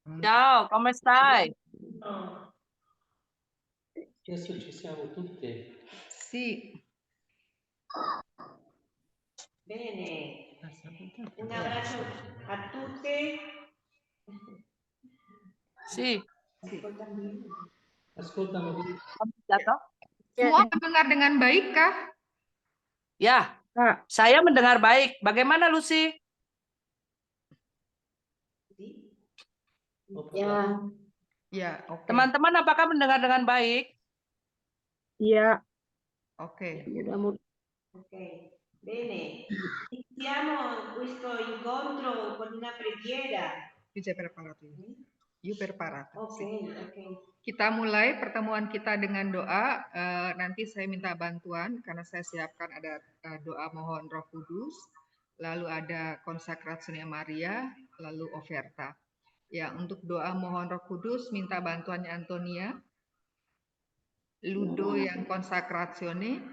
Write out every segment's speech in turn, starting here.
Ciao, come stai? Adesso ci siamo tutte. Sì. Bene, un abbraccio a tutte. Sì. Ascoltami. Semua mendengar dengan baik kah? Ya, saya mendengar baik. Bagaimana Lucy? Ya. Ya, oke. Teman-teman apakah mendengar dengan baik? Iya. Oke. Mudah-mudahan. Oke. Bene. Iniziamo questo incontro con una preghiera. Bisa preparato. You preparato. Oke, oke. Kita mulai pertemuan kita dengan doa. Nanti saya minta bantuan karena saya siapkan ada doa mohon Roh Kudus, lalu ada konsakrasinya Maria, lalu oferta. Ya, untuk doa mohon Roh Kudus minta bantuannya Antonia, Ludo yang konsakrasione,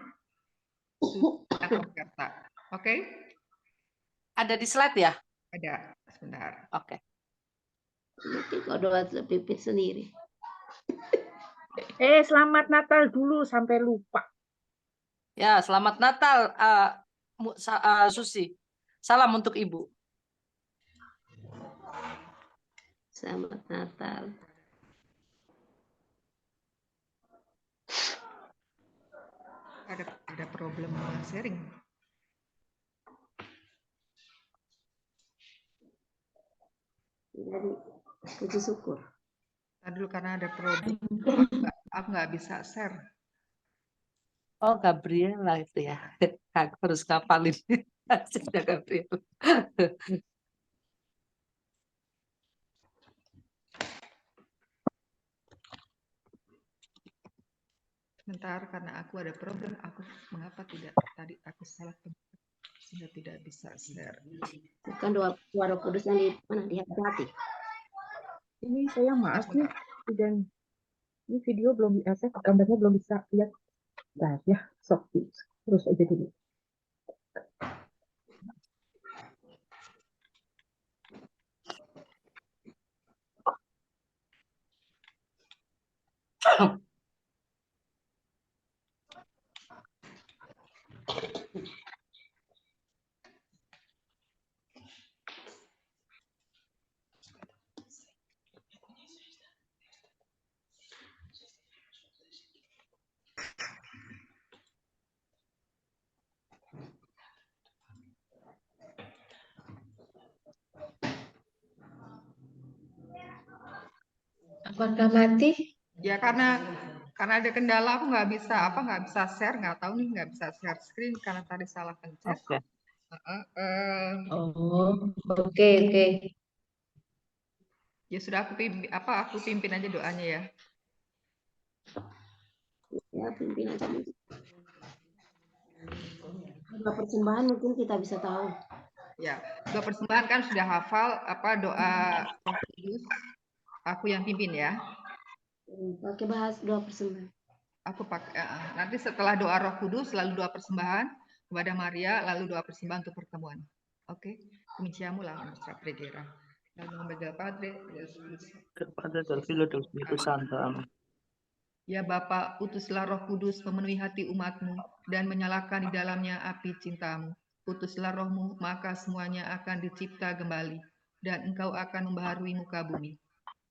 yang oferta. Oke? Ada di slide ya? Ada. Sebentar. Oke. Kau doa pipit sendiri. Selamat Natal dulu sampai lupa. Ya, selamat Natal, Susi. Salam untuk Ibu. Selamat Natal. Ada problem sharing. Jadi puji syukur. Tadi dulu karena ada problem, aku nggak bisa share. Oh, Gabriela itu ya. Aku harus ngapalin. Sudah Gabriela. Sebentar, karena aku ada problem, mengapa tidak tadi aku salah tempat sehingga tidak bisa share. Bukan doa Roh Kudus yang di mana di hati. Ini saya maaf nih, dan ini video belum bisa, gambarnya belum bisa lihat. Nah ya, sok terus aja dulu. Apakah mati? Ya karena ada kendala aku nggak bisa share, nggak tahu nih nggak bisa share screen karena tadi salah pencet. Oke. Oke. Ya sudah aku pimpin aja doanya ya. Ya, pimpin aja. Doa persembahan mungkin kita bisa tahu. Ya, doa persembahan kan sudah hafal doa Roh Kudus. Aku yang pimpin ya. Pakai bahas doa persembahan. Aku pakai nanti setelah doa Roh Kudus lalu doa persembahan kepada Maria lalu doa persembahan untuk pertemuan. Oke, cominciamo la nostra preghiera. Nel nome del Padre, del Figlio del Spirito Santo. Amin. Ya Bapa, utuslah Roh Kudus memenuhi hati umat-Mu dan menyalakan di dalamnya api cinta-Mu. Utuslah Roh-Mu, maka semuanya akan dicipta kembali dan Engkau akan membaharui muka bumi.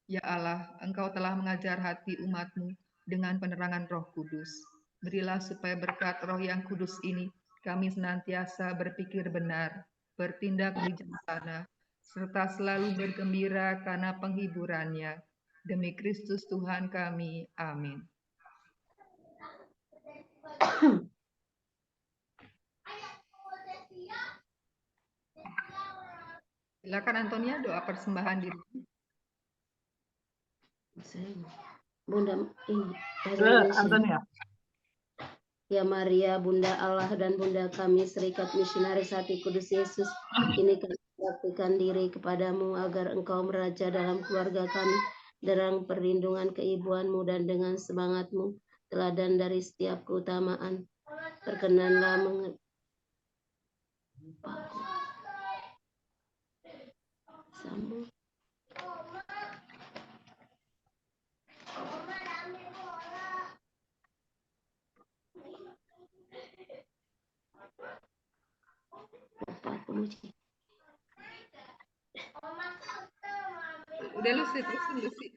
Ya Allah, Engkau telah mengajar hati umat-Mu dengan penerangan Roh Kudus. Berilah supaya berkat Roh yang kudus ini kami senantiasa berpikir benar, bertindak bijaksana, serta selalu bergembira karena penghiburannya. Demi Kristus Tuhan kami. Amin. Silakan Antonia doa persembahan diri. Bunda Antonia. Ya Maria, Bunda Allah dan Bunda kami, Serikat Misionaris Hati Kudus Yesus, ini kami praktikan diri kepadamu agar Engkau meraja dalam keluarga kami, dalam perlindungan keibuanmu dan dengan semangatmu, teladan dari setiap keutamaan. Perkenanlah Muci. Udah Lucy, terusin Lucy.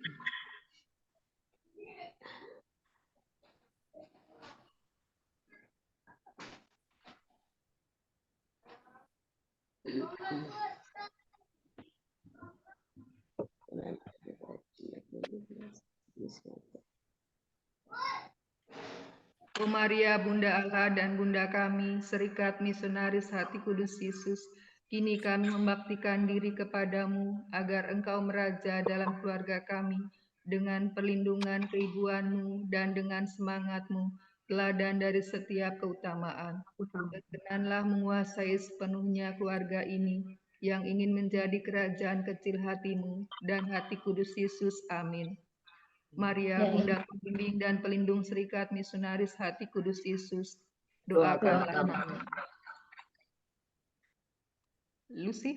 O Maria, Bunda Allah dan Bunda kami, Serikat Misionaris Hati Kudus Yesus, kini kami membaktikan diri kepadamu agar Engkau meraja dalam keluarga kami dengan perlindungan keibuanmu dan dengan semangatmu, teladan dari setiap keutamaan. Berkenanlah menguasai sepenuhnya keluarga ini yang ingin menjadi kerajaan kecil hatimu dan hati kudus Yesus. Amin. Maria, Ya, Bunda pembimbing dan pelindung Serikat Misionaris Hati Kudus Yesus, Doakanlah doakanlah kami. kami. Lucy?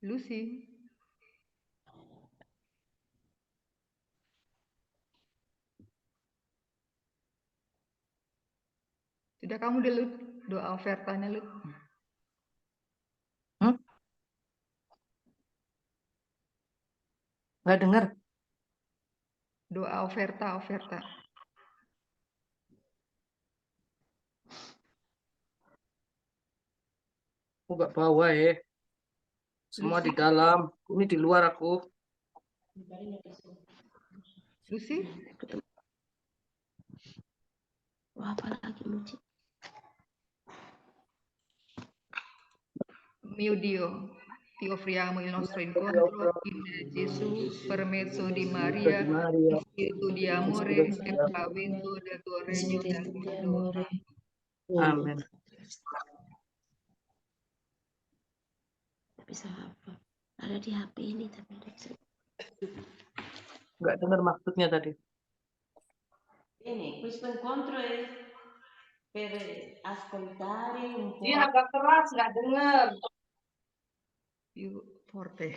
Lucy? Sudah kamu deh, Lut? Doa ofertanya, Lut. Nggak dengar. Doa oferta. Aku nggak bawa ya. Semua di dalam. Ini di luar aku. Lucy? Wah, apa lagi Muci? Mio Dio, ti offriamo il nostro incontro in Gesù per mezzo di Maria, Spirito di amore e pavento del tuo regno nel mondo. Amin. Bisa apa? Ada di HP ini tapi tidak bisa. Nggak dengar maksudnya tadi. Bene, questo incontro è per ascoltare un po'. Iya, agak keras, nggak dengar. Più forte.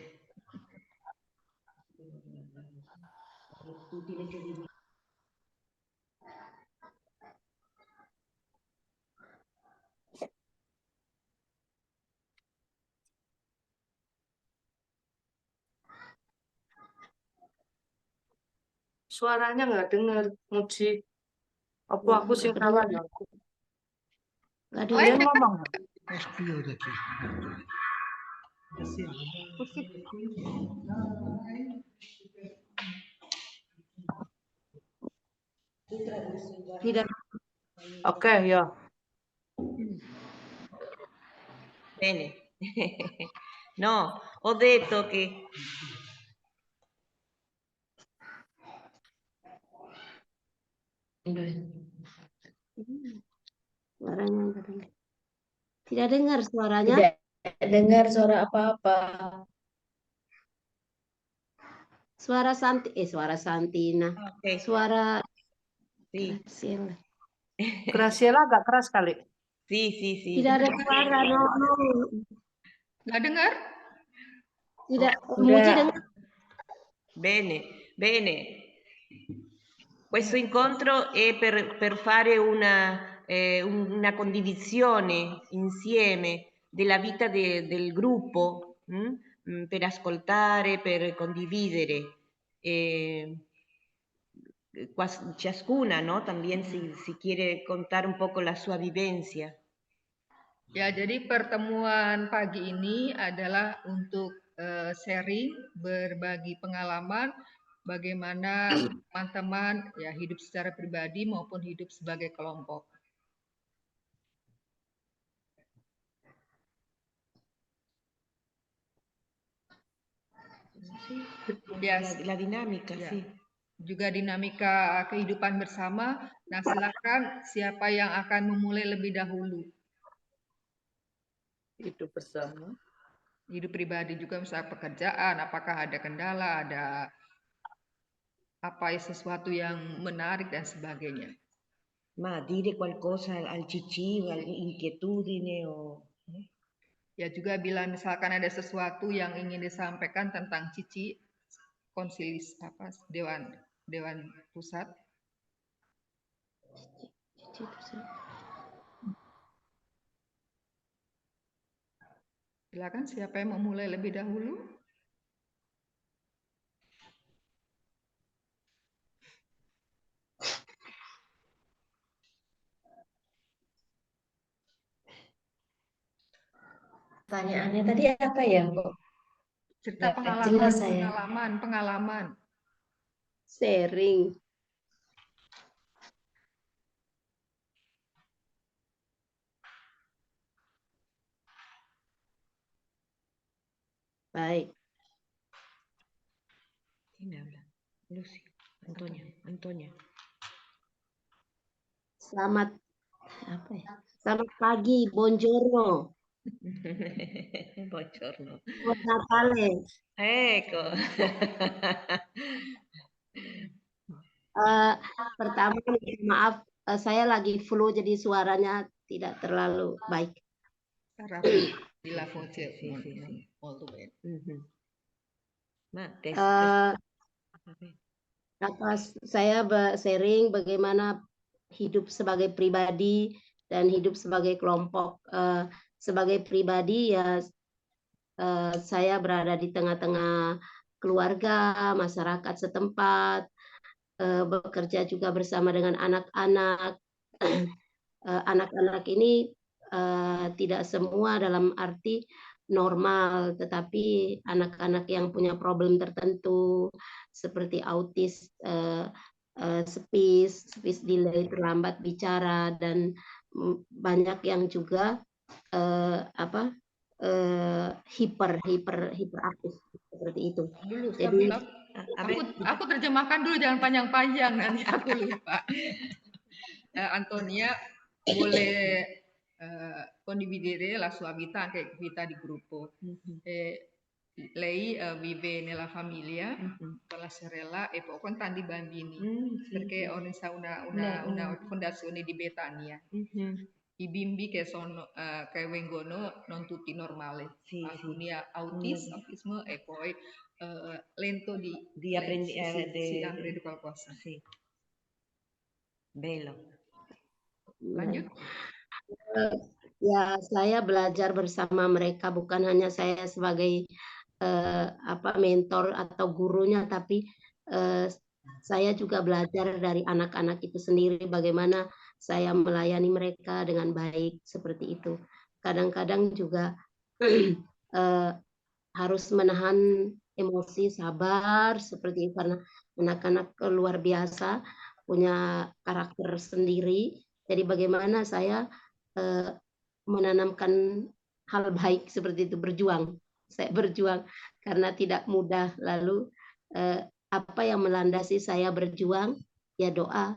Suaranya nggak dengar, Muji. Apa aku sing salah ya? Nggak Dia dengar. ngomong. Tidak. Oke, ya. Bene. No, ho detto che Suaranya nggak dengar. Tidak dengar suaranya. Tidak dengar suara apa-apa. Suara Santina. ok, Suara sì, Graciela. Graciela agak keras kali. sì. Tidak ada suara. No. Nggak dengar? Tidak. Udah. Muji dengar. Bene. Questo incontro è per fare una condivisione insieme della vita del gruppo, per ascoltare, per condividere. Ciascuna, ¿no? También si quiere contar un poco la sua vivencia. Ya, jadi pertemuan pagi ini adalah untuk sharing, berbagi pengalaman, bagaimana teman-teman ya hidup secara pribadi maupun hidup sebagai kelompok. Ya, La dinamica, ya. sì. Juga dinamika kehidupan bersama. Nah, silakan siapa yang akan memulai lebih dahulu. Hidup bersama. Hidup pribadi juga misalnya pekerjaan, apakah ada kendala, ada apa sesuatu yang menarik dan sebagainya. Ma dire qualcosa al CC, inquietudine o... Ya juga bila misalkan ada sesuatu yang ingin disampaikan tentang Cici, konsilis Dewan Pusat. Silakan, siapa yang mau mulai lebih dahulu? Pertanyaannya tadi apa ya, Bu? Cerita Nggak jelas saya. pengalaman. Sharing. Baik. ¿Quién habla? Lucy. Antonia. Selamat apa ya? Selamat pagi, buongiorno. Buongiorno. Buon Natale. Ecco. Pertama, maaf, saya lagi flu jadi suaranya tidak terlalu baik. Sarà di la voce Sì, sì, non sì. molto bene. Ma Saya sharing bagaimana hidup sebagai pribadi dan hidup sebagai kelompok. Sebagai pribadi ya saya berada di tengah-tengah keluarga, masyarakat setempat, bekerja juga bersama dengan anak-anak. Anak-anak ini tidak semua dalam arti normal, tetapi anak-anak yang punya problem tertentu seperti autis, speech delay, terlambat bicara, dan banyak yang juga hiperaktif seperti itu. Dulu, Jadi aku terjemahkan dulu, jangan panjang-panjang nanti aku lupa. Antonia vuole condividere la sua vita anche vita di gruppo. Lei vive nella famiglia con la sorella e poi con tanti bambini, perché ho una fondazione di Betania. I bimbi che vengono non tutti normali, alcuni autismo e poi lento di apprendere qualcosa. Sì. Bello. Lanjut. Ya, saya belajar bersama mereka, bukan hanya saya sebagai mentor atau gurunya, tapi saya juga belajar dari anak-anak itu sendiri bagaimana saya melayani mereka dengan baik seperti itu. Kadang-kadang juga harus menahan emosi, sabar seperti itu, karena anak-anak luar biasa punya karakter sendiri. Jadi bagaimana saya menanamkan hal baik seperti itu, berjuang. Saya berjuang karena tidak mudah. Lalu apa yang melandasi saya berjuang? Ya doa.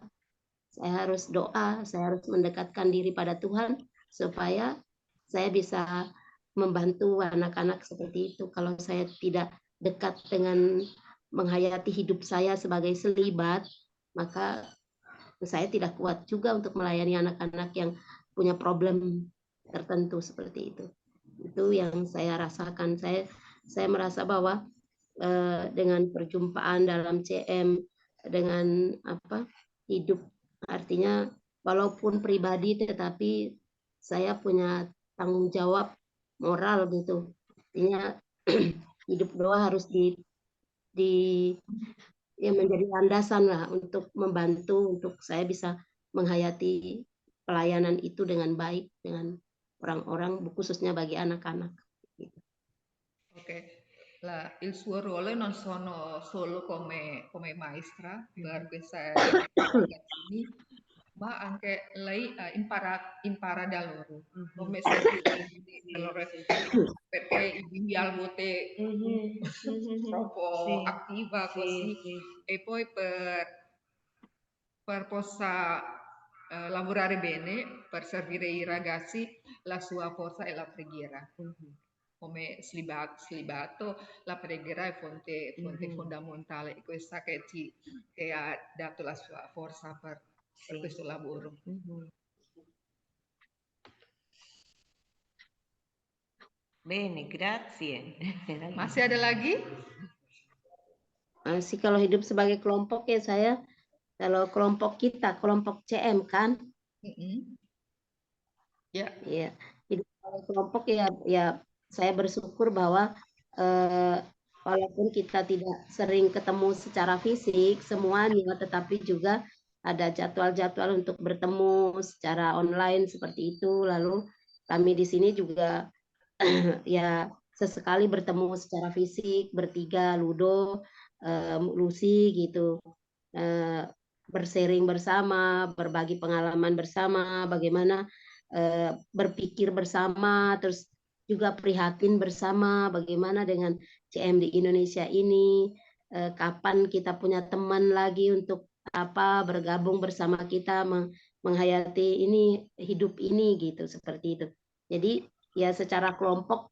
Saya harus doa, saya harus mendekatkan diri pada Tuhan supaya saya bisa membantu anak-anak seperti itu. Kalau saya tidak dekat dengan menghayati hidup saya sebagai selibat, maka saya tidak kuat juga untuk melayani anak-anak yang punya problem tertentu seperti itu. Itu yang saya rasakan. Saya merasa bahwa dengan perjumpaan dalam CM, dengan hidup, artinya walaupun pribadi tetapi saya punya tanggung jawab moral gitu. Artinya hidup doa harus menjadi landasan lah untuk membantu untuk saya bisa menghayati pelayanan itu dengan baik dengan orang-orang, khususnya bagi anak-anak. Ok, il suo ruolo non sono solo come maestra per queste ragazzini, ma anche lei impara da loro come perché i bimbi a volte troppo attiva così, e poi per possa lavorare bene, per servire i ragazzi, la sua forza è la preghiera. Come slibato, la preghiera è fonte fondamentale, questa che ha dato la sua forza per questo lavoro. Bene, grazie. Masih ada lagi? Kalau hidup sebagai kelompok ya saya Kalau kelompok kita, kelompok CM kan, Mm-mm. Ya, ya. Jadi kalau kelompok ya saya bersyukur bahwa walaupun kita tidak sering ketemu secara fisik semuanya, tetapi juga ada jadwal-jadwal untuk bertemu secara online seperti itu. Lalu kami di sini juga ya sesekali bertemu secara fisik bertiga, Ludo, Lucy gitu. Eh, Bersharing bersama, berbagi pengalaman bersama, bagaimana berpikir bersama, terus juga prihatin bersama, bagaimana dengan CM di Indonesia ini, kapan kita punya teman lagi untuk bergabung bersama kita menghayati ini hidup ini gitu, seperti itu. Jadi ya secara kelompok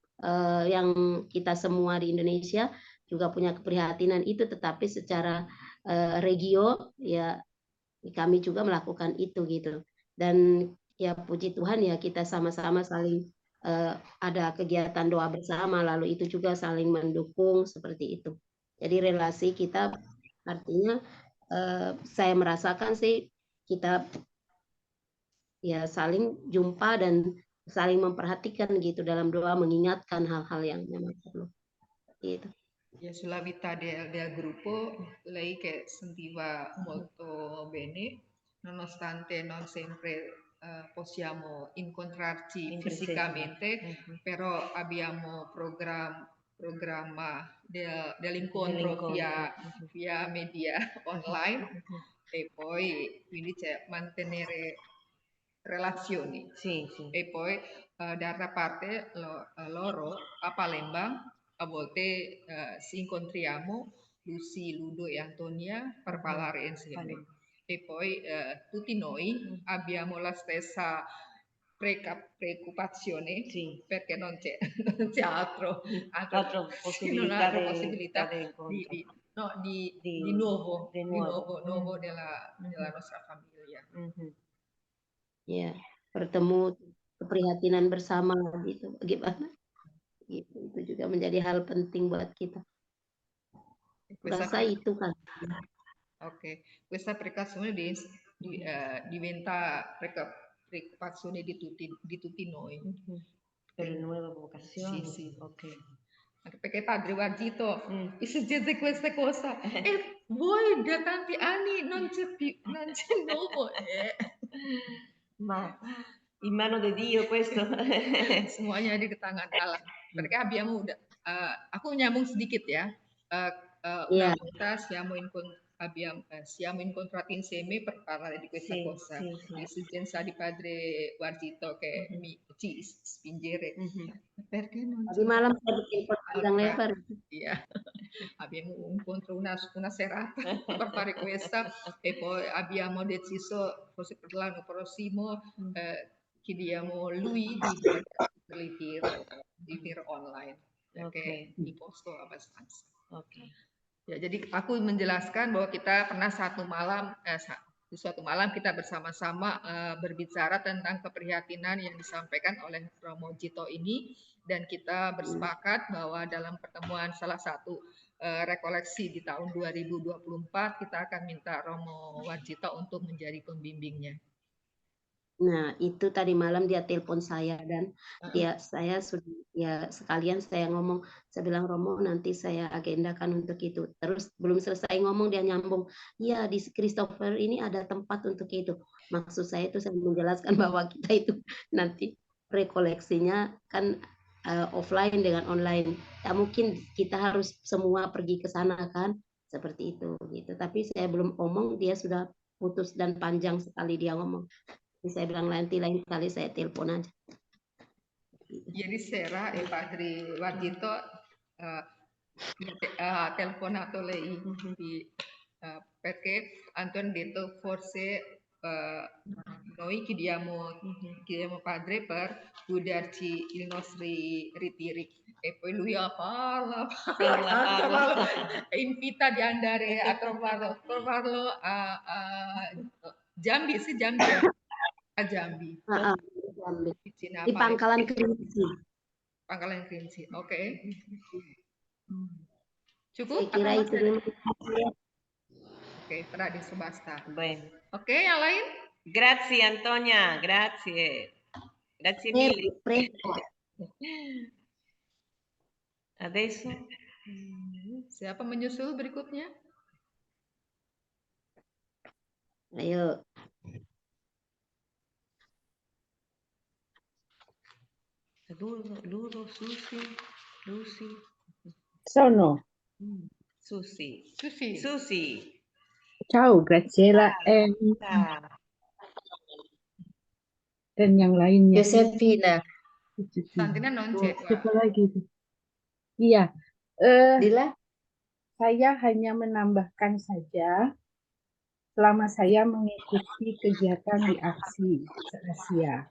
yang kita semua di Indonesia juga punya keprihatinan itu, tetapi secara regio ya kami juga melakukan itu gitu. Dan ya puji Tuhan ya kita sama-sama saling ada kegiatan doa bersama, lalu itu juga saling mendukung seperti itu. Jadi relasi kita artinya saya merasakan sih kita ya saling jumpa dan saling memperhatikan gitu dalam doa, mengingatkan hal-hal yang memang perlu gitu. ya sulla vita del gruppo, lei che sentiva molto bene, nonostante non sempre possiamo incontrarci In presenza. fisicamente, però abbiamo programma dell'incontro via media online e poi quindi c'è mantenere relazioni. Sì, sì. E poi d'altra parte loro a Palembang a volte si incontriamo, Lucy, Ludo e Antonia, per parlare insieme. E poi tutti noi abbiamo la stessa preoccupazione, Sì. perché non c'è altra possibilità possibilità di incontro. di nuovo nella nostra famiglia. Ya, bertemu, keprihatinan bersama gitu. Bagaimana? Gitu. Itu juga menjadi hal penting buat kita. Rasa itu kan. Ok, questa preoccupazione diventa preoccupazione di tutti noi. Per le nuove vocazioni? Sì. Ok. Anche perché padre Guardito succede questa cosa e voi da tanti anni non c'è nuovo. Ma in mano di Dio questo. Semuanya di tangan Allah. Perché abbiamo aku nyambung sedikit ya. Una volta siamo incontrati insieme per parlare di questa cosa. L'esigenza di padre Guardito che ci spingere. Perché non Tadi malam saya bikin panjang lebar. Iya. Abbiamo un incontro una serata per fare questa e poi abbiamo deciso forse per l'anno prossimo chiediamo lui di tir online perché di posto abbastanza. Ya, jadi aku menjelaskan bahwa kita pernah suatu malam kita bersama-sama berbicara tentang keprihatinan yang disampaikan oleh Romo Jito ini, dan kita bersepakat bahwa dalam pertemuan salah satu rekoleksi di tahun 2024 kita akan minta Romo Warjito untuk menjadi pembimbingnya. Nah, itu tadi malam dia telepon saya dan saya sudah sekalian saya ngomong, saya bilang Romo nanti saya agendakan untuk itu. Terus belum selesai ngomong dia nyambung, iya di Christopher ini ada tempat untuk itu. Maksud saya itu saya menjelaskan bahwa kita itu nanti rekoleksinya kan offline dengan online. Ya mungkin kita harus semua pergi ke sana kan, seperti itu gitu. Tapi saya belum ngomong, dia sudah putus dan panjang sekali dia ngomong. Saya bilang nanti lain kali saya telepon aja. Ieri sera il padre Guardito ha telefonato lei perché Anton ha detto forse noi chiediamo padre per guidarci i nostri ritiri e poi lui parla e invita di andare a trovarlo a Jambi, a Jambi. Di Pangkalan Kerinci. Pangkalan Kerinci, oke. Cukup? Saya kira itu Oke, Tradiso basta. Bueno. Oke, yang lain? Grazie Antonia, grazie. Grazie mille. Prego. Adesso Siapa menyusul berikutnya? Ayo. Ludo, Susi, Lucy, Sono. Susi. Susi. Susi. Ciao, Graciela Ciao. dan yang lainnya. Josefina. Santina non c'è. Siapa lagi itu? Iya, Dila. saya hanya menambahkan saja selama saya mengikuti kegiatan di aksi se-Asia.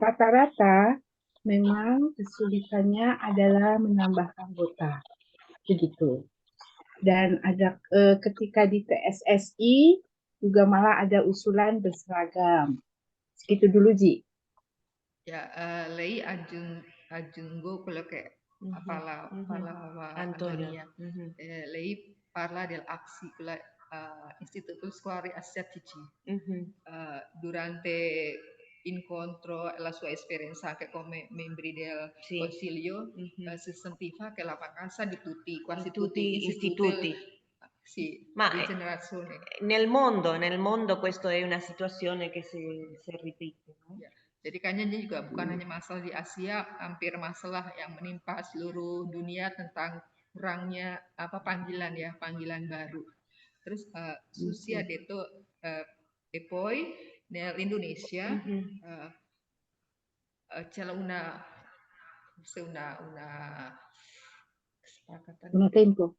Rata-rata memang kesulitannya adalah menambah anggota, begitu. Dan ada ketika di TSSI juga malah ada usulan berseragam. Segitu dulu, Ji. Ya, lei aggiungo quello che parla Antonia. Antonia. Lei parla dell'AXI, quella Istituto Scuole Asiatici. Durante incontro la sua esperienza anche come membri del Sì. Consiglio, si sentiva che la vacanza di tutti, quasi In tutti gli istituti. Sì, Ma di generazione. nel mondo questa è una situazione che si ripete. No? Ya. Jadi kayaknya ini juga bukan hanya masalah di Asia, hampir masalah yang menimpa seluruh dunia tentang kurangnya panggilan baru. Terus Susi ha detto e poi nell'Indonesia c'è una kesepakatan. Una tempo.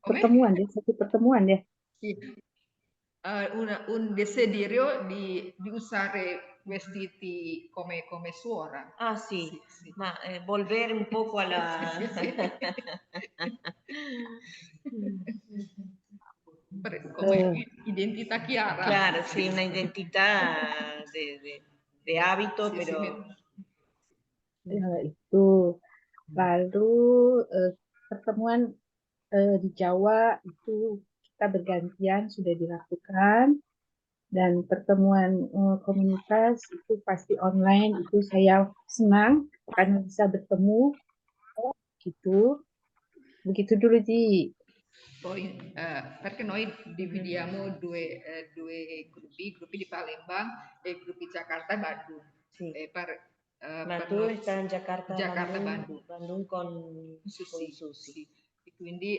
Pertemuan deh, satu pertemuan deh. Un desiderio di usare vestiti come suora. Ah sì, ma volvere un poco alla... Come identità chiara. Claro, sí, una identità de hábito, Sí, pero... Itu. Lalu pertemuan di Jawa itu kita bergantian sudah dilakukan, dan pertemuan komunitas itu pasti online. Itu saya senang karena bisa bertemu gitu. Begitu dulu, Ji. Poi perché noi dividiamo due gruppi di Palembang e gruppi Jakarta e Bandung. Sì. Ma tu stai in Jakarta, Bandung con Susi. Susi. E quindi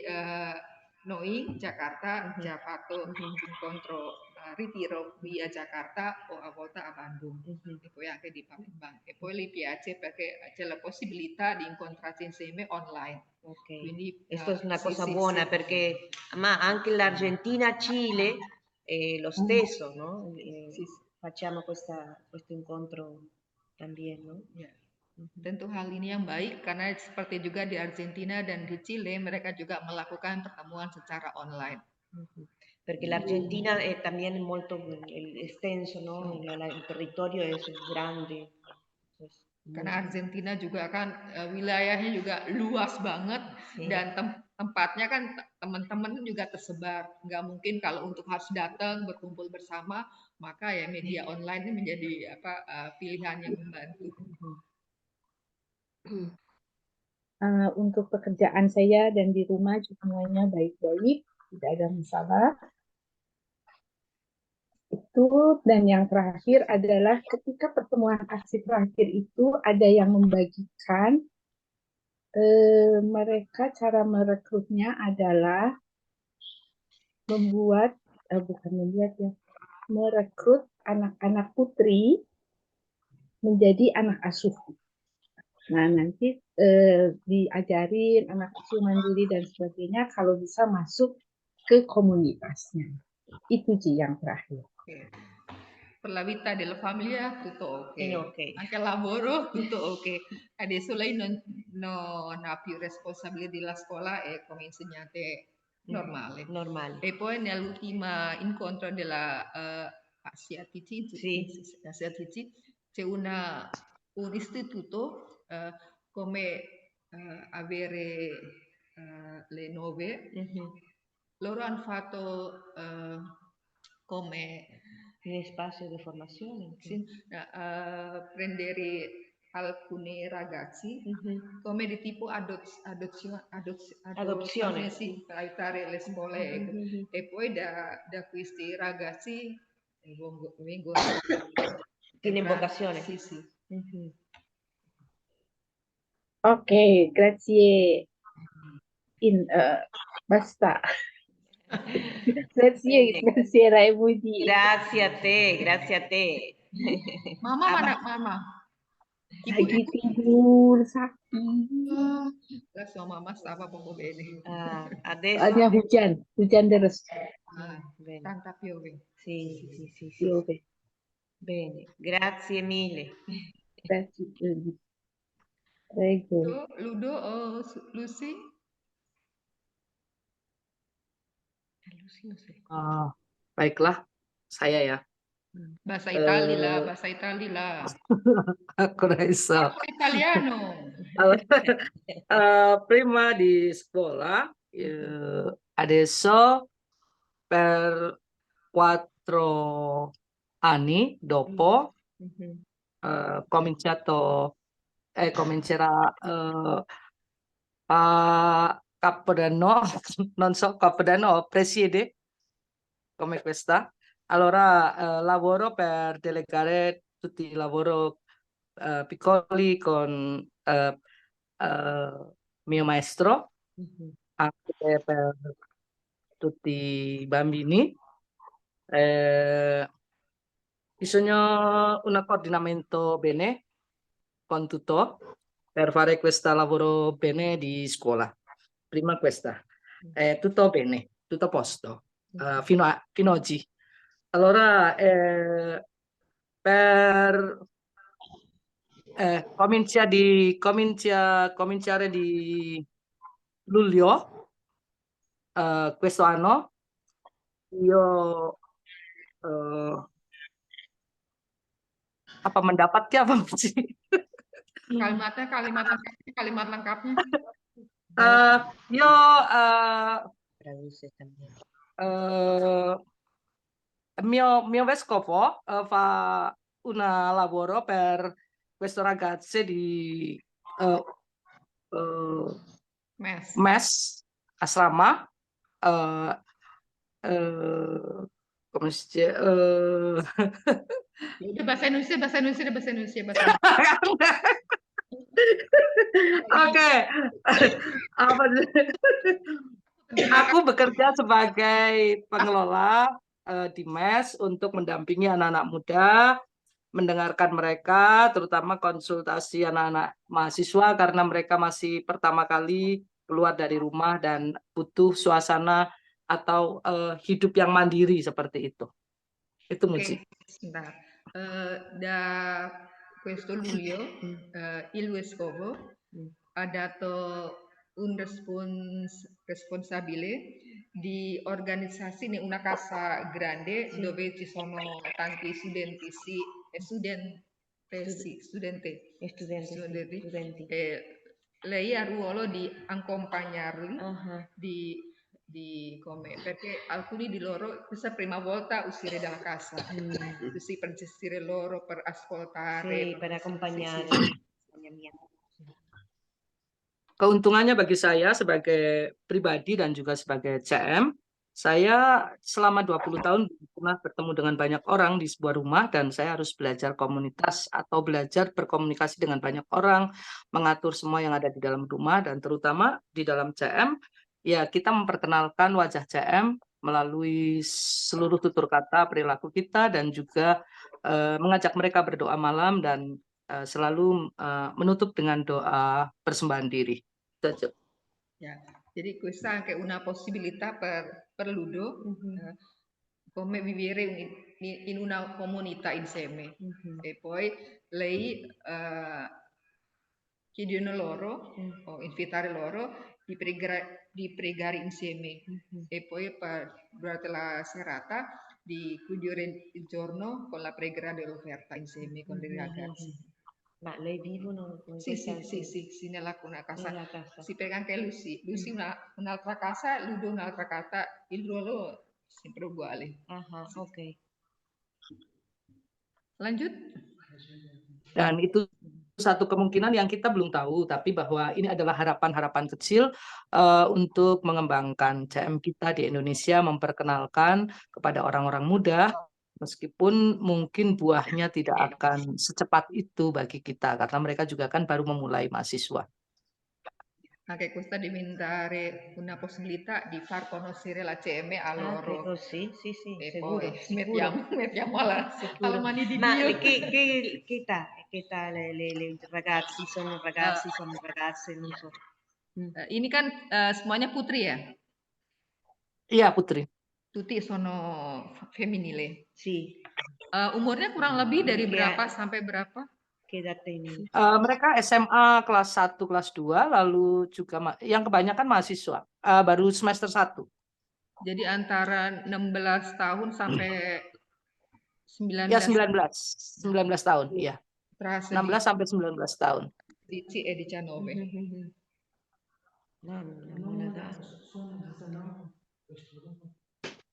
noi in Jakarta già fatto incontro ritiro qui a Jakarta o a volte a Bandung e poi anche di Palembang. E poi le piace perché c'è la possibilità di incontrarci insieme online. Ok, Quindi, questo è una cosa sì, buona sì. perché ma anche l'Argentina, Cile è lo stesso, no? Sì. Facciamo questo incontro también, no? Ya. Tentu hal ini yang baik karena seperti juga di Argentina dan di Chile mereka juga melakukan pertemuan secara online. Perché l'Argentina è también molto extenso, no? Il territorio è grande. Karena Argentina juga kan wilayahnya juga luas banget dan tempatnya kan teman-teman juga tersebar. Nggak mungkin kalau untuk harus datang berkumpul bersama, maka ya media online ini menjadi pilihan yang membantu. Untuk pekerjaan saya dan di rumah semuanya baik-baik, tidak ada masalah. Itu, dan yang terakhir adalah ketika pertemuan aksi terakhir itu ada yang membagikan mereka cara merekrutnya adalah merekrut anak-anak putri menjadi anak asuh. Nah, nanti diajarin anak asuh mandiri dan sebagainya kalau bisa masuk ke komunitasnya. Itu Ji yang terakhir. Per la vita della famiglia tutto ok. Okay. Anche al lavoro tutto ok. Adesso lei non ha più responsabilità della scuola e come insegnante normale. E poi nell'ultimo incontro della Asiatici c'è un istituto come avere le 9 loro hanno fatto come Un spazio di formazione. sì, prendere alcuni ragazzi come di tipo Adozione. sì, per aiutare le scuole, ecco. E poi da questi ragazzi vengono Tiene entrare- vocazione. sì, sì. Ok, grazie. Basta. Grazie, Bene. grazie Raimudi. Grazie a te, grazie a te. Mama Ah, mana mama. Lagi tidur, sakit. La sua mamma stava poco bene. adesso Soalnya hujan deras. bene. Tanta piove. Sì, sì, sì, sì. Piove. Bene, grazie mille. Grazie. Prego. Ludo, Lucy? Lucy, no sé. Baiklah, saya ya. Bahasa Eh, Itali lah, bahasa Itali lah. Aku udah iso. Parlo italiano. Prima di sekolah, adesso per 4 anni dopo comincerà Pak Capodanno, non so, Capodanno presiede come questa. Allora lavoro per delegare tutti i lavori piccoli con mio maestro, anche per tutti i bambini. Bisogna un coordinamento bene con tutto per fare questo lavoro bene di scuola. Prima questa. Tutto bene, tutto a posto, fino ad oggi. Allora, per cominciare di luglio questo anno, io mendapatkan apa sih? Kalimat lengkapnya. Io Traduce también. mio vescovo fa un lavoro per questo ragazzo di Mes. mes asrama eh, eh, come si dice? Udah bahasa Indonesia. Oke. Apa Aku bekerja sebagai pengelola di MES untuk mendampingi anak-anak muda, mendengarkan mereka, terutama konsultasi anak-anak mahasiswa karena mereka masih pertama kali keluar dari rumah dan butuh suasana atau hidup yang mandiri seperti itu. Itu Muji. Sebentar. Da questo luglio il vescovo ha dato un responsabile di organisasi una casa grande dove ci sono tanti studentessi e studenti. Lei ha il ruolo di accompagnarli come perché alcuni di loro questa prima volta uscire dalla casa così per gestire loro, per ascoltare, Sì, per accompagnare. Keuntungannya bagi saya sebagai pribadi dan juga sebagai CM, saya selama 20 tahun pernah bertemu dengan banyak orang di sebuah rumah dan saya harus belajar komunitas atau belajar berkomunikasi dengan banyak orang, mengatur semua yang ada di dalam rumah dan terutama di dalam CM, ya kita memperkenalkan wajah CM melalui seluruh tutur kata, perilaku kita dan juga mengajak mereka berdoa malam dan selalu menutup dengan doa persembahan diri. Ya, jadi questa è anche una possibilità per Ludo come vivere in una comunità insieme. E poi lei chiedono loro o invitare loro di pregare insieme e poi durante la serata di chiudere il giorno con la preghiera dell'offerta insieme con i ragazzi. Ma lei vivono in Sì, questa sì, nella una casa. nella casa? Si pega anche Lucy. Lucy un'altra casa, Ludo un'altra casa. Il ruolo sempre uguale. Aha, ok. Lanjut. Dan itu satu kemungkinan yang kita belum tahu, tapi bahwa ini adalah harapan-harapan kecil untuk mengembangkan CM kita di Indonesia, memperkenalkan kepada orang-orang muda, meskipun mungkin buahnya tidak akan secepat itu bagi kita, karena mereka juga kan baru memulai mahasiswa. Anche questa diventare una possibilità di far conoscere la CM a Anche loro. così, sì, E sicuro, poi sicuro. mettiamo alla Sicuro. mani di Ma Dio. che età le ragazzi sono ragazzi, sono ragazze, non so. Ini kan semuanya putri ya? Iya, Putri. Tutti sono femminile. Sì. Umurnya kurang lebih dari Che berapa sampai berapa? Che età teni? Mereka SMA kelas 1, kelas 2, lalu juga yang kebanyakan mahasiswa, baru semester 1. Jadi antara 16 tahun sampai 19. Ya, 19 tahun, iya. Terasa 16 sampai 19 tahun. di 19. No, non la dà.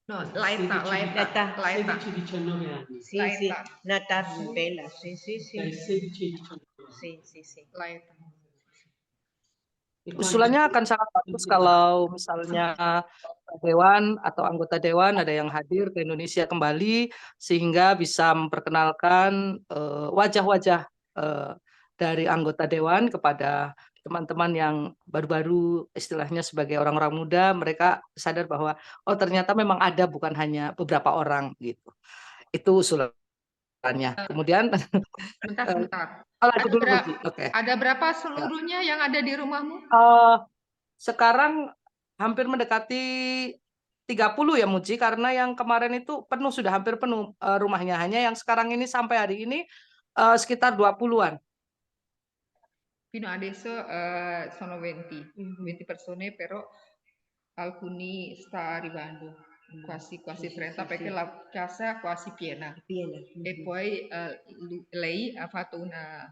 No, l'età. 16-19 anni. Sì, La sì, età. una età bella, sì. Dai 16 ai 19. Sì. L'età. E Usulannya akan sangat bagus kalau misalnya Dewan atau anggota Dewan ada yang hadir ke Indonesia kembali, sehingga bisa memperkenalkan wajah-wajah dari anggota Dewan kepada teman-teman yang baru-baru, istilahnya sebagai orang-orang muda, mereka sadar bahwa oh ternyata memang ada, bukan hanya beberapa orang gitu. Itu usulannya. Kemudian Bentar. lanjut dulu, Muji. Oke. Ada berapa seluruhnya yang ada di rumahmu? Sekarang hampir mendekati 30 ya, Muji, karena yang kemarin itu penuh, sudah hampir penuh rumahnya. Hanya yang sekarang ini sampai hari ini sekitar 20-an. Fino adesso sono 20 persone, però alcuni sta arrivando, quasi 30, perché la casa quasi piena. E poi lei ha fatto una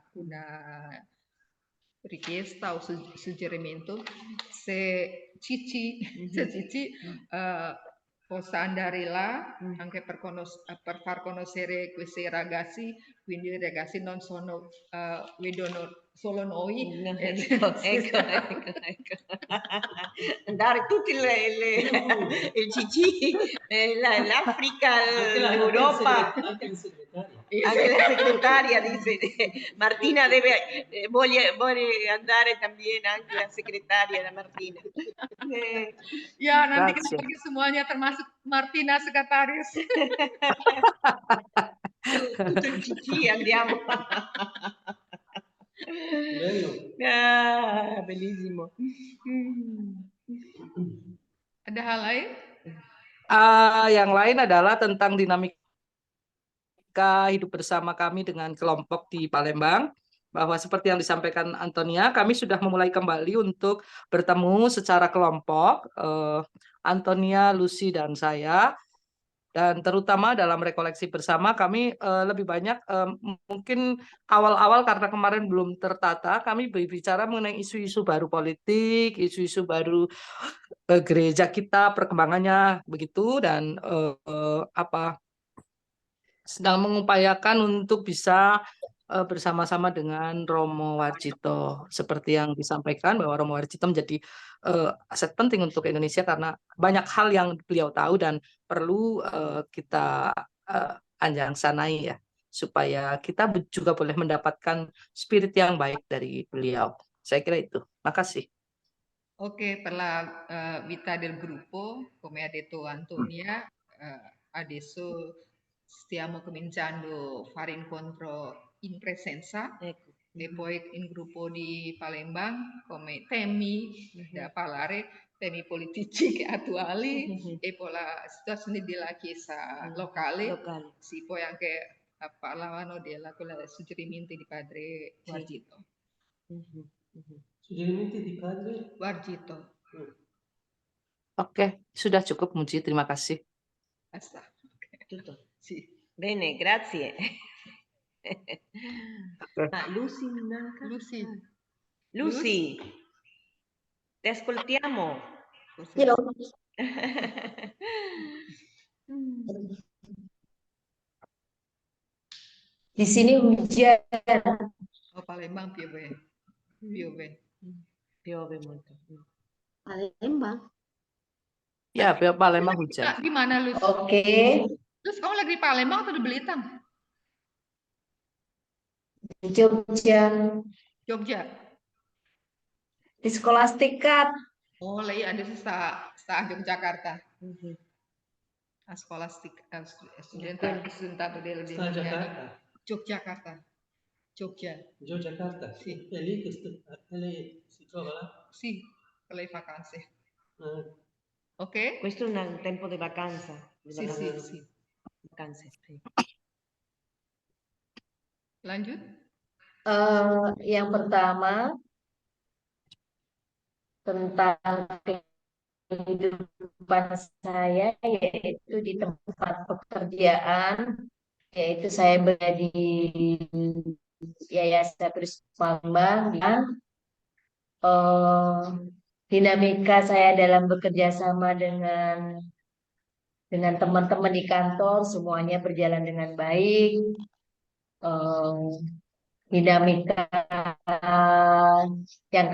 richiesta o suggerimento se Cici possa andare là anche per far conoscere questi ragazzi, quindi i ragazzi non sono vedono solo noi. Ecco. Andare tutti il CG, l'Africa, l'Europa. Anche la segretaria. Anche la secretaria dice, Martina vuole andare también, anche la secretaria, la Martina. Ya, nanti kita Grazie. pergi semuanya termasuk Martina sekretaris. Tutto il CG andiamo. Bello. Bellissimo. Ada hal lain? Yang lain adalah tentang dinamika hidup bersama kami dengan kelompok di Palembang, bahwa seperti yang disampaikan Antonia, kami sudah memulai kembali untuk bertemu secara kelompok, Antonia, Lucy, dan saya. Dan terutama dalam rekoleksi bersama kami lebih banyak, mungkin awal-awal karena kemarin belum tertata, kami berbicara mengenai isu-isu baru politik, isu-isu baru gereja kita, perkembangannya begitu, dan sedang mengupayakan untuk bisa bersama-sama dengan Romo Warjito, seperti yang disampaikan bahwa Romo Warjito menjadi aset penting untuk Indonesia karena banyak hal yang beliau tahu dan perlu kita anjangsanai ya, supaya kita juga boleh mendapatkan spirit yang baik dari beliau. Saya kira itu. Makasih. Ok, per la vita del gruppo, come ha detto Antonia, adesso stiamo cominciando a fare incontro in presenza. Ecco. E poi in gruppo di Palembang come temi da parlare, temi politici attuali e poi la situazione della chiesa locale. Sì, poi anche parlavano della suggerimenti di padre Warjito. Suggerimenti di padre Warjito. Oke, sudah cukup, Muji. Terima kasih. Basta. Tutto. Sì. Bene, grazie. Ah, Lucy manca. Lucy. Lucy, ti ascoltiamo. Forse Io, di sini hujan. Oh, Palembang piove. Piove. Piove molto. Palembang. Ya, Palembang hujan. Di mana, Lus? Oke, Lus, kamu lagi di Palembang atau di Belitung? di Jogja, Jogja. di Skolastikat. Oh, lah iya ada sa Yogyakarta. Skolastik studenta presentato del Sta a Jakarta. Yogyakarta. Jogja. Yogyakarta. Sì. È lì che lei si trova là? Sì, per le vacanze. Ah, Ok? Questo è un tempo di vacanza. Di Sì, sì, vacanze. sì. Vacanze, sì. Lanjut. Yang pertama tentang kehidupan saya yaitu di tempat pekerjaan, yaitu saya berada di Yayasan Terus Palembang dan dinamika saya dalam bekerja sama dengan teman-teman di kantor semuanya berjalan dengan baik. Dinamika yang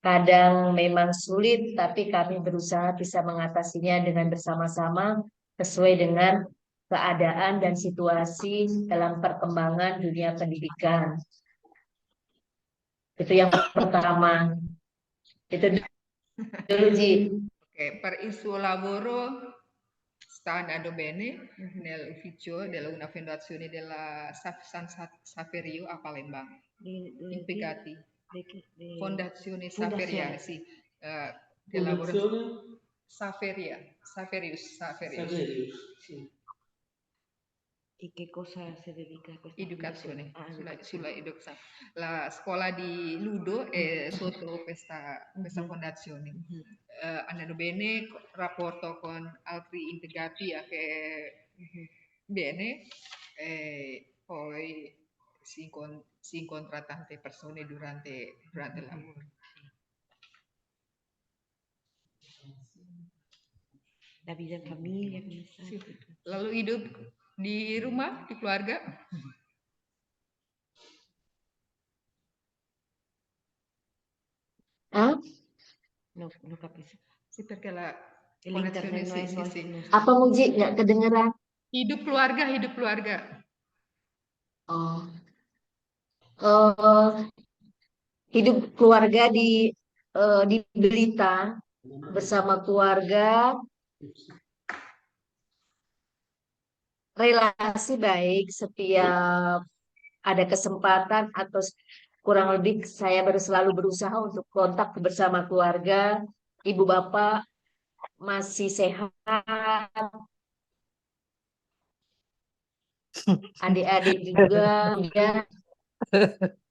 kadang memang sulit, tapi kami berusaha bisa mengatasinya dengan bersama-sama sesuai dengan keadaan dan situasi dalam perkembangan dunia pendidikan. Itu yang pertama. Itu dulu, Ji. Ok, per il suo lavoro sta andando bene nell'ufficio della una fondazione della San Saverio a Palembang. Impiegati. Fondazione Saveria, sì. Del lavoro Fondazione Saverius. Saverius. Sì. E che cosa si dedica a questa Educazione, fondazione? sulla educazione. La scuola di Ludo è sotto questa fondazione. Andando bene, rapporto con altri impiegati anche bene, e poi si incontra tante persone durante il lavoro. La vita in famiglia, come sta? Sì. Lalu hidup di rumah, di keluarga? Hah? No, non capisco. Sì, perché la L'internet fondazione sì. Apa Muji? Nggak kedengeran? Hidup keluarga. Oh. Hidup keluarga di Blitar bersama keluarga, relasi baik setiap ada kesempatan atau kurang lebih saya selalu berusaha untuk kontak bersama keluarga, ibu bapak masih sehat, adik-adik juga ya.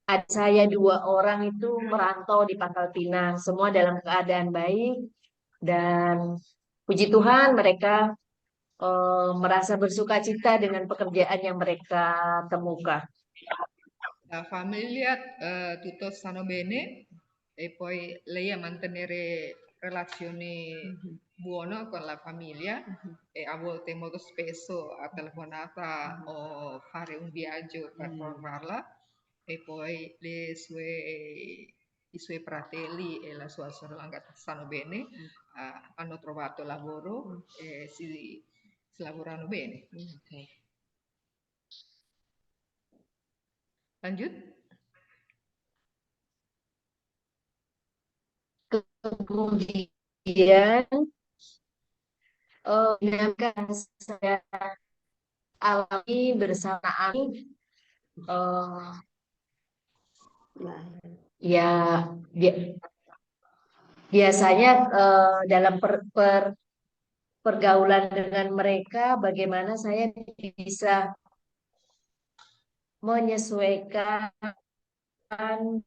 Ada saya 2 orang itu merantau di Pangkal Pinang, semua dalam keadaan baik dan puji Tuhan mereka merasa bersuka cita dengan pekerjaan yang mereka temukan. La famiglia tutto stanno bene e poi lei a mantenere relazioni buone con la famiglia e a volte molto spesso a telefonata o fare un viaggio per trovarla e poi i suoi fratelli e la sua sorella stanno bene, hanno trovato lavoro e si lavorano bene. Ok. Lanjut. Kemudian yang saya alami bersama Ani, ya biasanya dalam pergaulan dengan mereka, bagaimana saya bisa menyesuaikan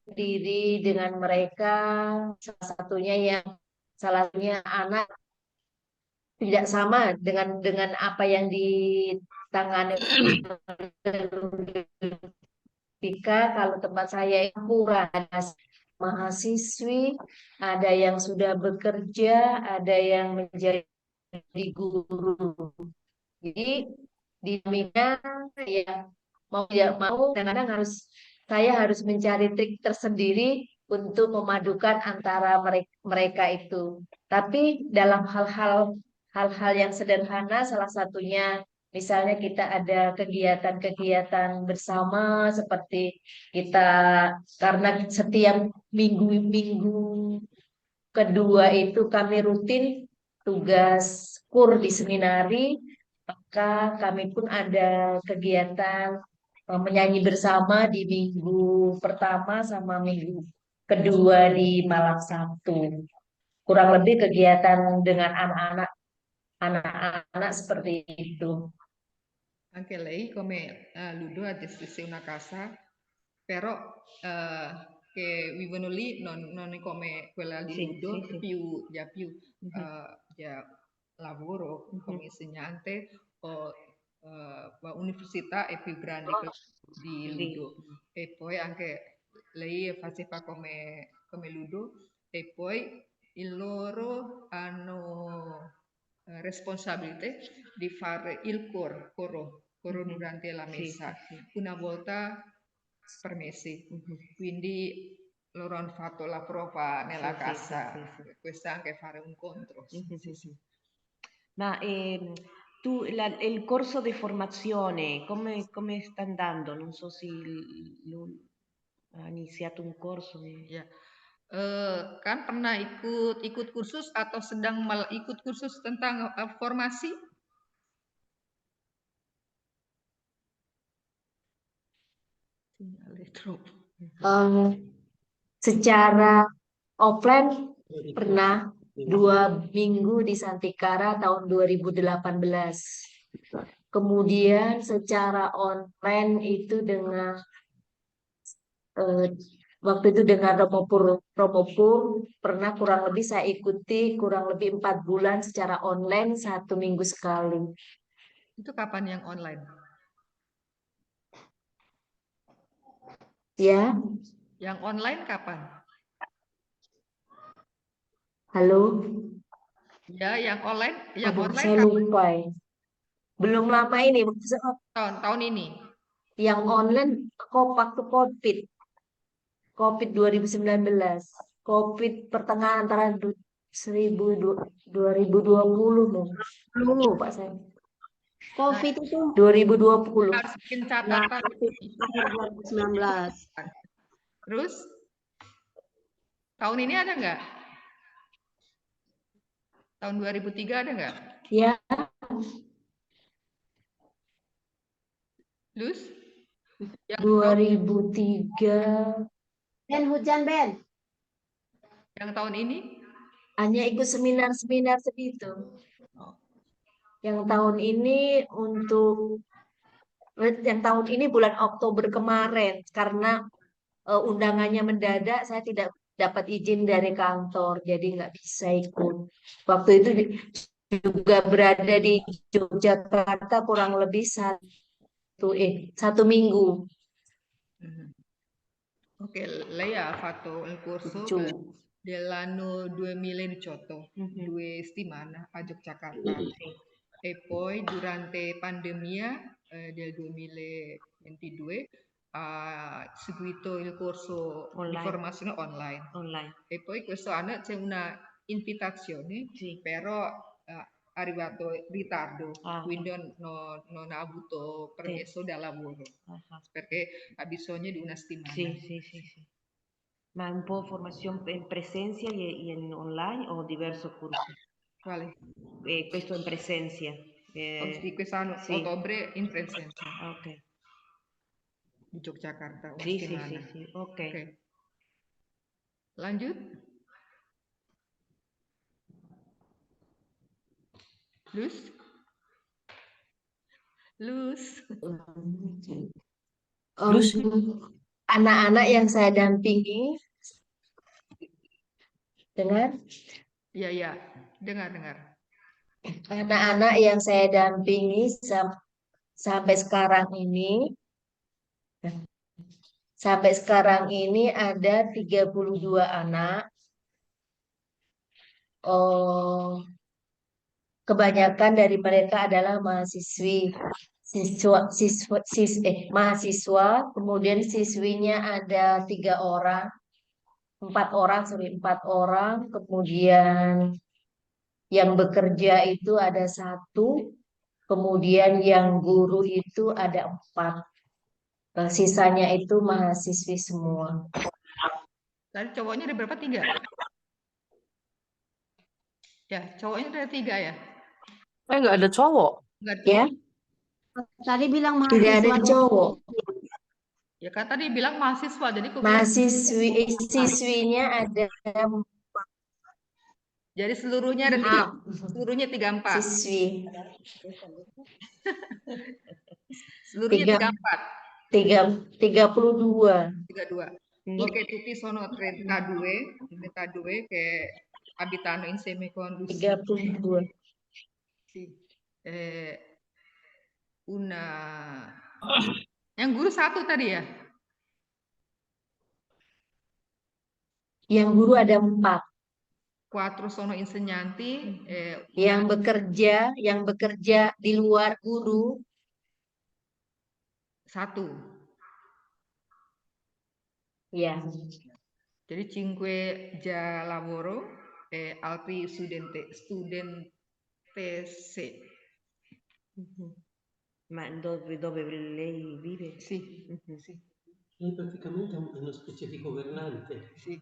diri dengan mereka. Salah satunya anak tidak sama dengan apa yang ditangani Ketika kalau tempat saya kurang ada mahasiswi, ada yang sudah bekerja, ada yang menjadi guru. Jadi dinamika ya mau tidak mau kadang-kadang saya harus mencari trik tersendiri untuk memadukan antara mereka itu. Tapi dalam hal-hal yang sederhana, salah satunya misalnya kita ada kegiatan-kegiatan bersama seperti kita karena setiap minggu kedua itu kami rutin tugas kur di seminari, maka kami pun ada kegiatan menyanyi bersama di minggu pertama sama minggu kedua di malam Sabtu. Kurang lebih kegiatan dengan anak-anak seperti itu. Anche lei, come Ludo, ha gestito una casa, però che vivono lì non è come quella di Sì, Ludo, sì, sì. già lavoro come insegnante o università è più grande che di Ludo. E poi anche lei faceva come Ludo e poi loro hanno responsabilità di fare il coro durante la Sì, messa sì, una volta per mese. Quindi loro hanno fatto la prova nella Sì, sì, casa, sì, sì. questo è anche fare un contro. Ma il corso di formazione, come sta andando? Non so se ha iniziato un corso. Ya. Kan pernah ikut kursus atau sedang ikut kursus tentang formasi? Secara offline pernah 2 minggu di Santikara tahun 2018. Kemudian secara online itu dengan waktu itu dengan Romopur pernah kurang lebih saya ikuti kurang lebih 4 bulan secara online 1 minggu sekali. Itu kapan yang online? Ya, Yang online kapan? halo. Ya, yang online, Aduh, online saya kapan? lupa ya. Belum lama ini, Tahun ini. yang online waktu COVID 2019. COVID pertengahan antara 2020 lupa saya. COVID itu 2020. Harus bikin ya, catatan. akhir 2019. Terus tahun ini ada nggak? Tahun 2003 ada nggak? Ya, Lus? Yang 2003 Ben, hujan Ben. Yang tahun ini? hanya ikut seminar-seminar segitu. Yang tahun ini bulan Oktober kemarin karena undangannya mendadak, saya tidak dapat izin dari kantor, jadi nggak bisa ikut. Waktu itu juga berada di Yogyakarta kurang lebih 1 minggu. Ok, lei ha fatto il corso dell'anno 2018, 2 settimane a Yogyakarta. E poi durante pandemia del 2022 ha seguito il corso di formazione online. E poi questo anno c'è una invitazione, però è arrivato in ritardo, quindi non ha avuto permesso da lavoro, perché ha bisogno di una settimana. Sì. Ma un po' formazione in presenza e in online o diverso corso? Quale? Questo in presenza. Di quest'anno, sì. ottobre, in presenza Ok. di Yogyakarta, una Sì, settimana. sì. Ok. Lanjut. Lus. Anak-anak yang saya dampingi, dengar? Iya, dengar. Anak-anak yang saya dampingi sampai sekarang ini Sampai sekarang ini ada 32 anak. Oh, kebanyakan dari mereka adalah mahasiswa, kemudian siswinya ada 3 orang, 4 orang, kemudian yang bekerja itu ada 1, kemudian yang guru itu ada 4. Sisanya itu mahasiswi semua. Tadi cowoknya ada berapa? 3? Ya, cowoknya ada 3 ya? Nggak ada cowok. Enggak ada Ya, cowok. Tadi bilang tidak ada mahasiswa. cowok. Ya kan tadi bilang mahasiswa, jadi aku bilang Siswinya ada jadi seluruhnya ada 3. Seluruhnya 34. siswi. Seluruhnya 34. 32. 32. Ok, tutti sono 32 che abitano insieme con Lucia. 32. Sì. Yang guru 1 tadi ya? Yang guru ada 4. 4 sono insegnanti. Yang bekerja di luar guru 1. ya. Jadi 5 già lavoro e altri studentesse. Ma dove lei vive? Sì, sì, Lei praticamente è una specie di governante, sì.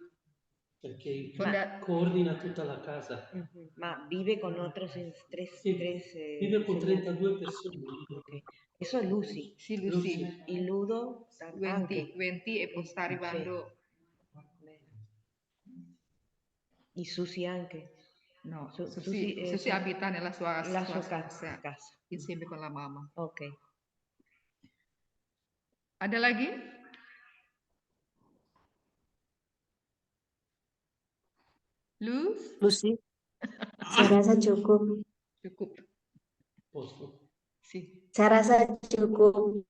perché Fonda- coordina tutta la casa. Ma vive con otros tres, Sì, tres, vive con insegnanti. 32 persone. Ok. Eso è Lucy. Sì, Lucy. Il Ludo 20, anche. 20 e poi sta arrivando. I Susi anche. No, Susi, Susi abita nella sua casa. insieme con la mamma. Ok. Ada lagi? Lucy. Saya rasa cukup. Cukup. Posto. Sì, Saya rasa cukup.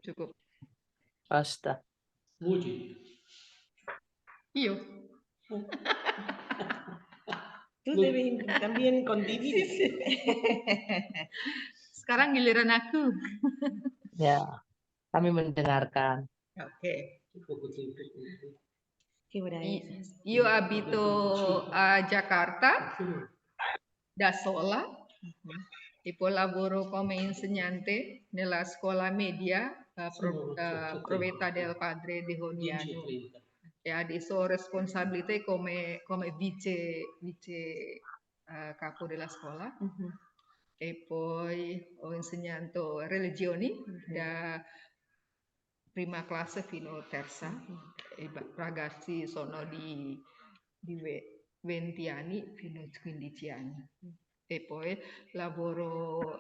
cukup. Basta. Muji. Io. Tú debes también condividir. Sekarang giliran aku. Ya, kami mendengarkan. Oke. Che ora è? Io abito a Jakarta da sola e poi lavoro come insegnante nella scuola media Provetta del Padre di Honiano. E adesso ho responsabilità come vice capo della scuola. E poi ho insegnato religioni da prima classe fino a terza. I ragazzi sono di 20 anni fino a 15 anni. E poi lavoro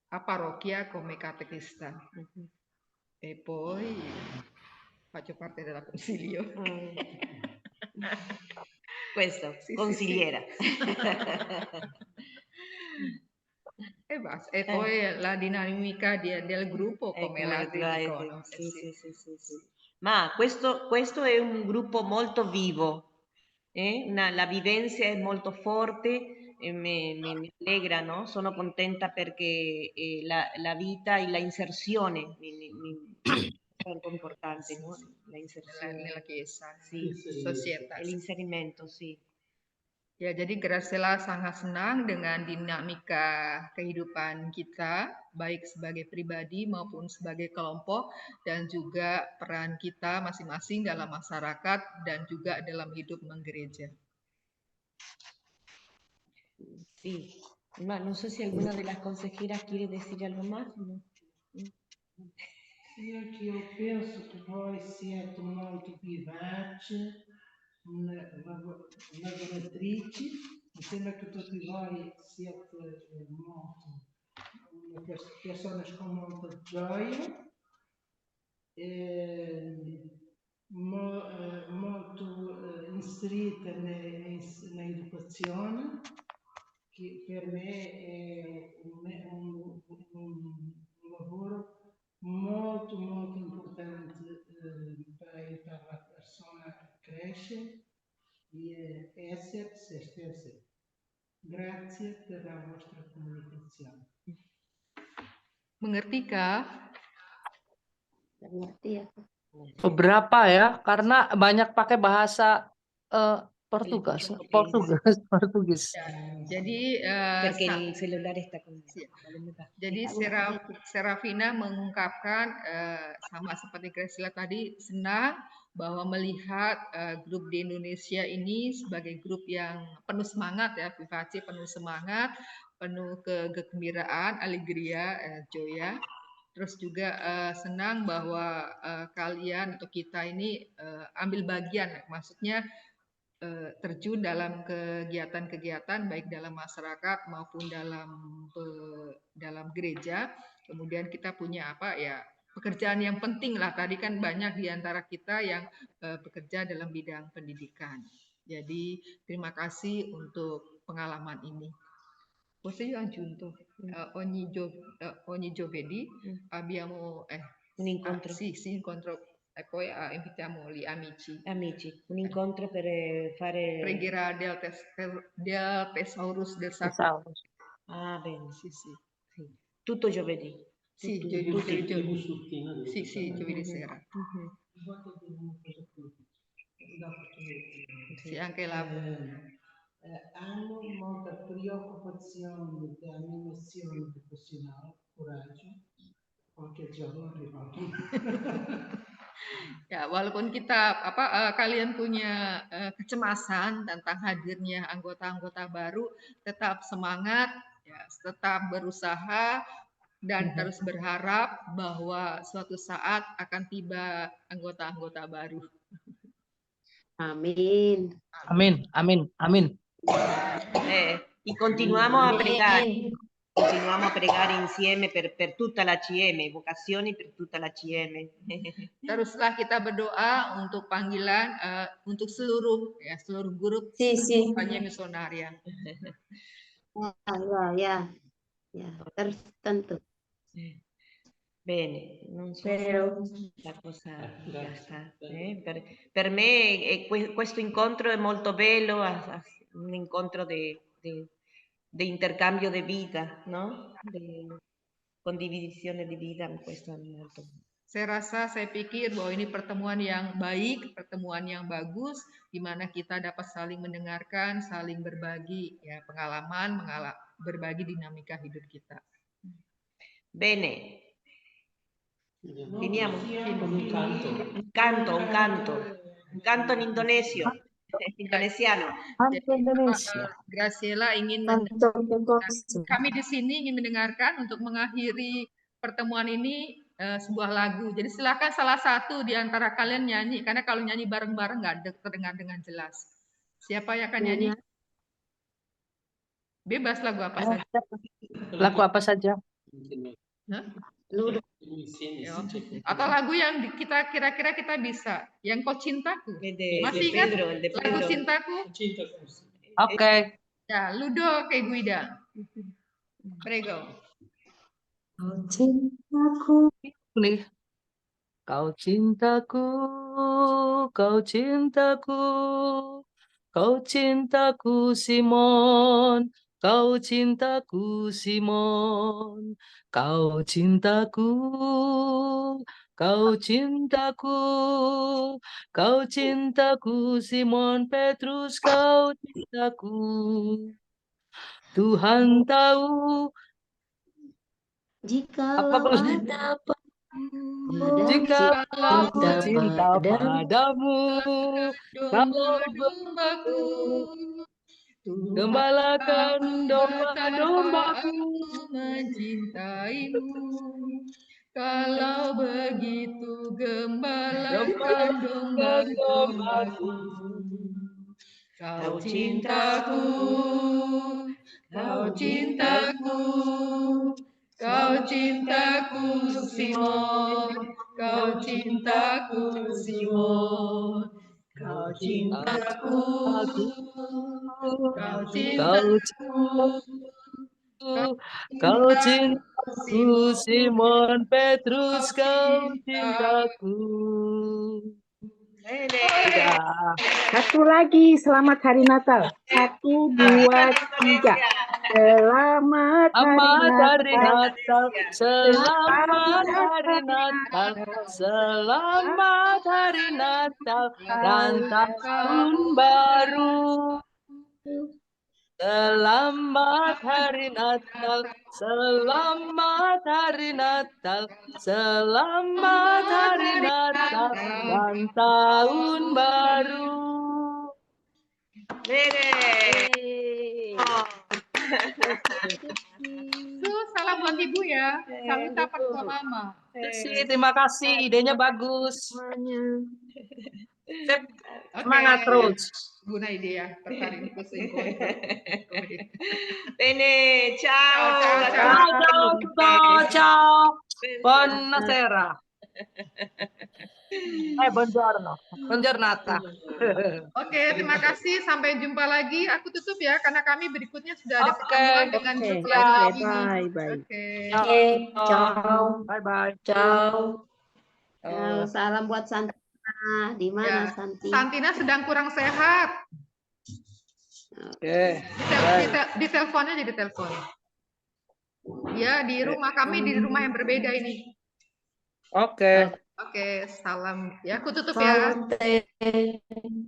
a parrocchia come catechista. E poi faccio parte della consiglio. Questo, Sì, consigliera. sì. E basta. E poi la dinamica del gruppo come l'altro dicono. Sì. Ma questo è un gruppo molto vivo, la vivenza è molto forte e mi allegra, no? Sono contenta perché la vita e la inserzione è molto importante, no? La inserzione Nella chiesa, sì, società. e l'inserimento, sì. Ya, jadi Graciela sangat senang dengan dinamika kehidupan kita, baik sebagai pribadi maupun sebagai kelompok, dan juga peran kita masing-masing dalam masyarakat dan juga dalam hidup menggereja. Sí, ma non so se alguna de las consejeras quiere decir algo más. ¿No? Io penso che voi siete molto vivaci, lavoratrici, mi sembra che tutti voi siete persone con molta gioia, molto inserite nell'educazione, che per me è un lavoro molto importante per aiutare la persona a crescere e essere se stesse. Grazie per la vostra comunicazione. Mengertikah? Nggak ngerti ya. Beberapa ya, karena banyak pakai bahasa Portugis. Portugis. Ya, jadi Perché il cellulare sta con me. Sì. Jadi Serafina mengungkapkan sama seperti Graciela tadi, senang bahwa melihat grup di Indonesia ini sebagai grup yang penuh semangat ya, vivace, penuh semangat, penuh kegembiraan, alegria, joya. Terus juga senang bahwa kalian atau kita ini ambil bagian, maksudnya terjun dalam kegiatan-kegiatan baik dalam masyarakat maupun dalam gereja. Kemudian kita punya apa ya, pekerjaan yang penting lah. Tadi kan banyak di antara kita yang bekerja dalam bidang pendidikan. Jadi terima kasih untuk pengalaman ini. Posso io aggiunto ogni giovedì abbiamo Un incontro. sì, incontro e poi invitiamo gli amici. Amici, un incontro per fare... Pregherà del Thesaurus del Sacro. Ah, bene. Sì, sì. Sì. Tutto giovedì. Sì, Tutti. Sì, giovedì sera. Sì, anche la... Hanno molta preoccupazione della mia missione professionale, coraggio, qualche giorno arrivato. Ya, walaupun kita kalian punya kecemasan tentang hadirnya anggota-anggota baru, tetap semangat, ya, tetap berusaha dan terus berharap bahwa suatu saat akan tiba anggota-anggota baru. Amin. Amin, amin, amin. Y continuamos a pregar. Continuiamo a pregare insieme per tutta la CM, vocazioni per tutta la CM. Teruslah kita berdoa untuk panggilan untuk seluruh grup Sì, sì. hanya misionaria. Ya, terus tentu. Bene, non so Vero. la cosa ya sta. Per me questo incontro è molto bello, un incontro di intercambio di vita, no? Di condivisione di vita, questo è molto. Saya pikir bahwa ini pertemuan yang baik, pertemuan yang bagus, di mana kita dapat saling mendengarkan, saling berbagi ya pengalaman, berbagi dinamika hidup kita. Bene. Veniamo. Un Un canto. canto in indonesio. Indonesiano. Graciela ingin kami di sini ingin mendengarkan untuk mengakhiri pertemuan ini sebuah lagu. Jadi silakan salah satu di antara kalian nyanyi, karena kalau nyanyi bareng-bareng nggak terdengar dengan jelas. Siapa yang akan nyanyi? Bebas lagu apa saja. Lagu apa saja? Hah? Ya. Atau lagu yang kira-kira kita bisa, yang Kau Cintaku. Masih ingat lagu Cintaku? Oke. Ya, Ludo ke Guida. Prego. Kau cintaku. Nih. Kau cintaku, kau cintaku, kau cintaku Simon, kau cintaku Simon, kau cintaku, kau cintaku, kau cintaku Simon Petrus, kau cintaku. Tuhan tahu Jikalau ada jika aku cinta padamu, Domba-dombaku, gembalakan domba-dombaku. Mencintaimu, kalau begitu gembalakan domba-dombaku. Kau cintaku, kau cintaku, kau cintaku Simon, kau cintaku Simon, kau cintaku, kau cintaku, Kau cintaku Simon Petrus, kau cintaku. Bene. Sudah. Satu lagi, selamat hari Natal. 1, 2, 3. Selamat hari Selamat hari Natal. Natal, selamat hari Natal, selamat hari Natal dan tahun baru. Selamat hari Natal, selamat hari Natal, selamat hari Natal dan tahun baru. Bene. Oh. Salam buat Ibu ya. Salam ucapan buat Mama. Terima kasih, idenya bagus. Sip, Oke. semangat terus. Guna ide ya, tertarik terus Bene, ciao. Ciao. Buonasera. Buongiorno. Buongiornata. Oke, terima kasih. Sampai jumpa lagi. Aku tutup ya, karena kami berikutnya sudah ada pertemuan dengan grup lain lagi. Bye. Oke. Oke, ciao. Bye. Ciao. Salam buat Santina. Di mana Ya, Santi? Santina sedang kurang sehat. Oke. Di teleponnya jadi telepon. Ya, di rumah kami di rumah yang berbeda ini. Oke. Oke, salam. Ya, aku tutup ya. Salute.